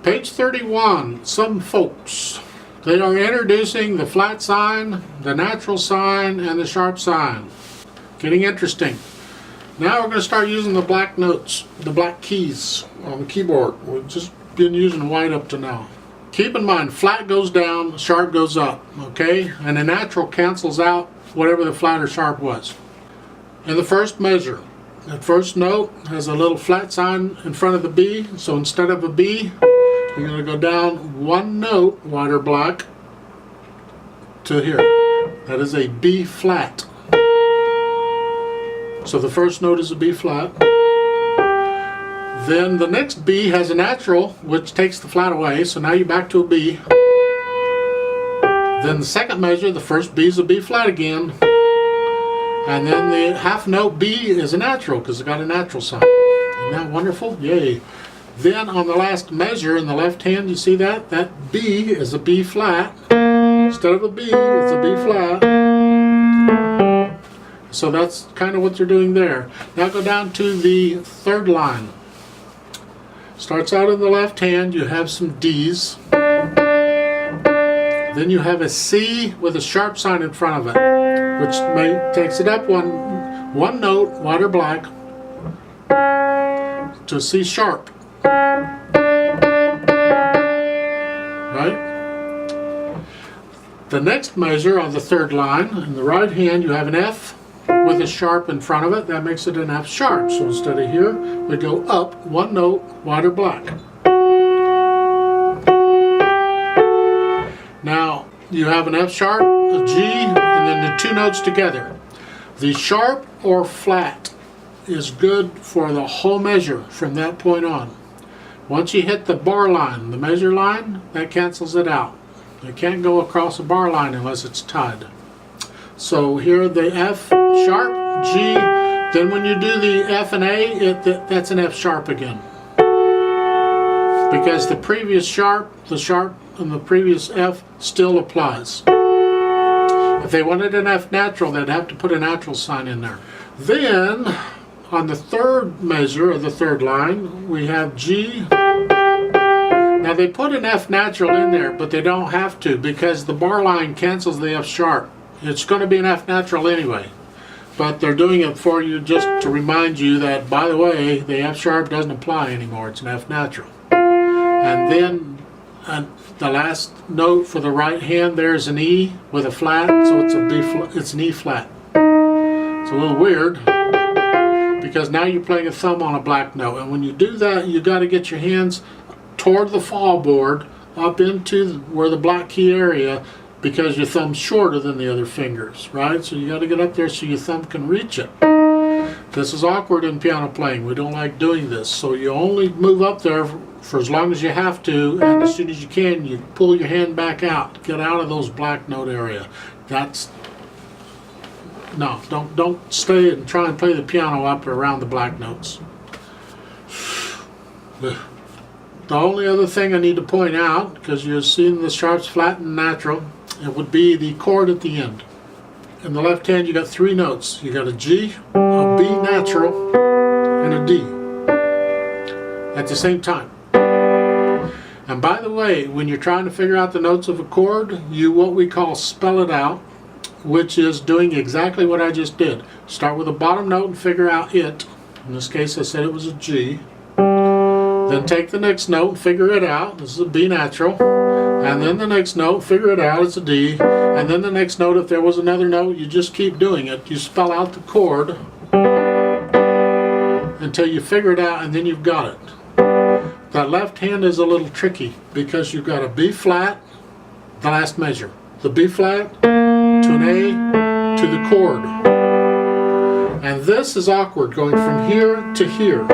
Page 31, some folks. They are introducing the flat sign, the natural sign, and the sharp sign. Getting interesting. Now we're going to start using the black notes, the black keys on the keyboard. We've just been using white up to now. Keep in mind, flat goes down, sharp goes up, okay? And the natural cancels out whatever the flat or sharp was. In the first measure, the first note has a little flat sign in front of the B, so instead of a B, you're going to go down one note, white or black, to here. That is a B flat. So the first note is a B flat. Then the next B has a natural, which takes the flat away, so now you're back to a B. Then the second measure, the first B is a B flat again. And then the half note B is a natural, because it's got a natural sign. Isn't that wonderful? Yay. Then on the last measure in the left hand, you see that? That B is a B flat. Instead of a B, it's a B flat. So that's kind of what you're doing there. Now go down to the third line. Starts out in the left hand, you have some D's. Then you have a C with a sharp sign in front of it, which takes it up one note, white or black, to C sharp. Right? The next measure on the third line, in the right hand, you have an F with a sharp in front of it. That makes it an F sharp. So instead of here, we go up one note, white or black. Now you have an F sharp, a G, and then the two notes together. The sharp or flat is good for the whole measure from that point on. Once you hit the bar line, the measure line, that cancels it out. You can't go across a bar line unless it's tied. So here the F sharp, G, then when you do the F and A, that's an F sharp again. Because the previous sharp, the sharp and the previous F still applies. If they wanted an F natural, they'd have to put a natural sign in there. Then, on the third measure of the third line, we have G. Now they put an F natural in there, but they don't have to because the bar line cancels the F sharp. It's going to be an F natural anyway. But they're doing it for you just to remind you that, by the way, the F sharp doesn't apply anymore. It's an F natural. And then the last note for the right hand, there's an E with a flat, so it's a B flat. It's an E flat. It's a little weird because now you're playing a thumb on a black note, and when you do that, you got to get your hands toward the fall board up into where the black key area, because your thumb's shorter than the other fingers, right? So you got to get up there so your thumb can reach it. This is awkward in piano playing. We don't like doing this. So you only move up there for as long as you have to, and as soon as you can, you pull your hand back out. Get out of those black note area. No, don't stay and try and play the piano up around the black notes. The only other thing I need to point out, because you're seeing the sharps flat and natural, it would be the chord at the end. In the left hand, you got three notes. You got a G, a B natural, and a D at the same time. And by the way, when you're trying to figure out the notes of a chord, you what we call spell it out, which is doing exactly what I just did. Start with the bottom note and figure out it. In this case, I said it was a G. Then take the next note and figure it out. This is a B natural. And then the next note, figure it out, it's a D. And then the next note, if there was another note, you just keep doing it. You spell out the chord until you figure it out, and then you've got it. That left hand is a little tricky because you've got a B flat, the last measure. The B flat to an A to the chord. And this is awkward, going from here to here.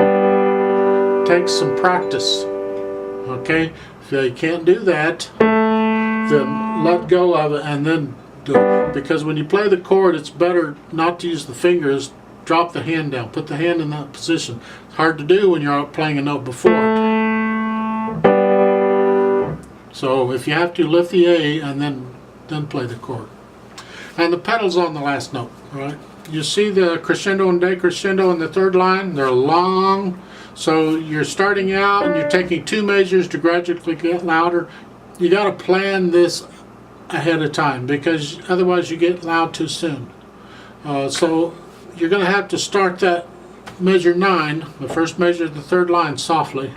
Takes some practice. Okay? If you can't do that, then let go of it and then do it. Because when you play the chord, it's better not to use the fingers. Drop the hand down. Put the hand in that position. It's hard to do when you're out playing a note before it. So if you have to, lift the A and then play the chord. And the pedals on the last note, right? You see the crescendo and decrescendo in the third line? They're long, So you're starting out and you're taking 2 measures to gradually get louder. You got to plan this ahead of time because otherwise you get loud too soon. So you're going to have to start that measure 9, the first measure of the 3rd line, softly.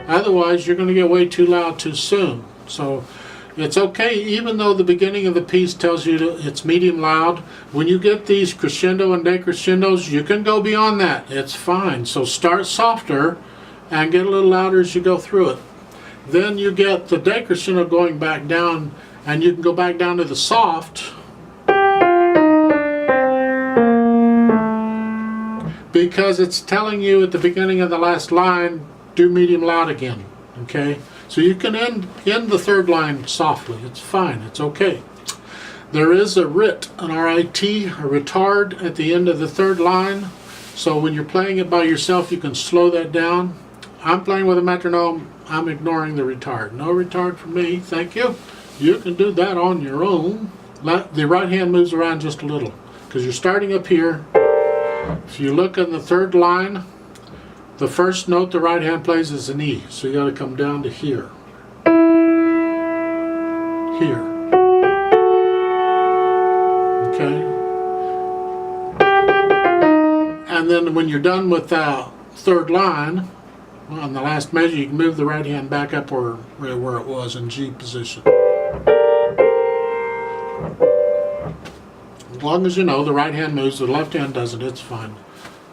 Otherwise you're going to get way too loud too soon. So it's okay, even though the beginning of the piece tells you it's medium loud. When you get these crescendo and decrescendos, you can go beyond that. It's fine. So start softer and get a little louder as you go through it. Then you get the decrescendo going back down, and you can go back down to the soft because it's telling you at the beginning of the last line, do medium loud again. Okay? So you can end the 3rd line softly. It's fine. It's okay. There is a rit, an R-I-T, a retard at the end of the 3rd line. So when you're playing it by yourself, you can slow that down. I'm playing with a metronome. I'm ignoring the retard. No retard for me. Thank you. You can do that on your own. The right hand moves around just a little because you're starting up here. If you look in the 3rd line, the first note the right hand plays is an E, so you got to come down to here. Here. Okay? And then when you're done with that 3rd line, on the last measure, you can move the right hand back up where it was in G position. As long as you know the right hand moves, the left hand doesn't, it's fine.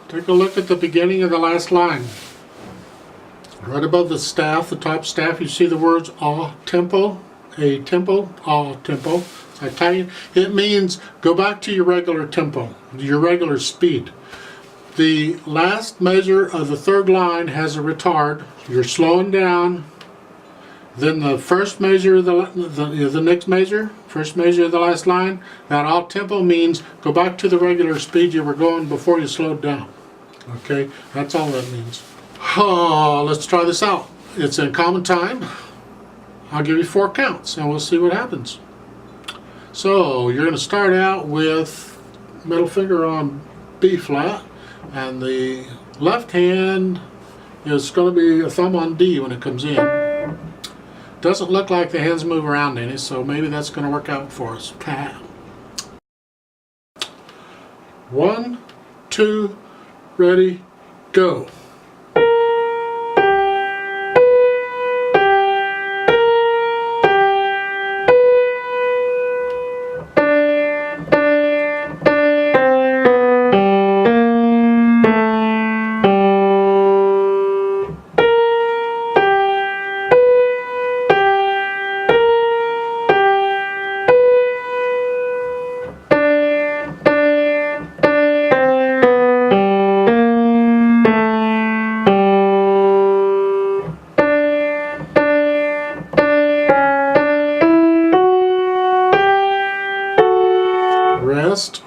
Take a look at the beginning of the last line. Right above the staff, the top staff, you see the words a tempo, a tempo, a tempo. It's Italian. It means go back to your regular tempo, your regular speed. The last measure of the 3rd line has a retard. You're slowing down. Then the first measure of the next measure, first measure of the last line, that all tempo means go back to the regular speed you were going before you slowed down. Okay, that's all that means. Oh, let's try this out. It's in common time. I'll give you 4 counts and we'll see what happens. So you're going to start out with middle finger on B flat, and the left hand is going to be a thumb on D when it comes in. Doesn't look like the hands move around any, so maybe that's going to work out for us. 1, 2, ready, go. Rest.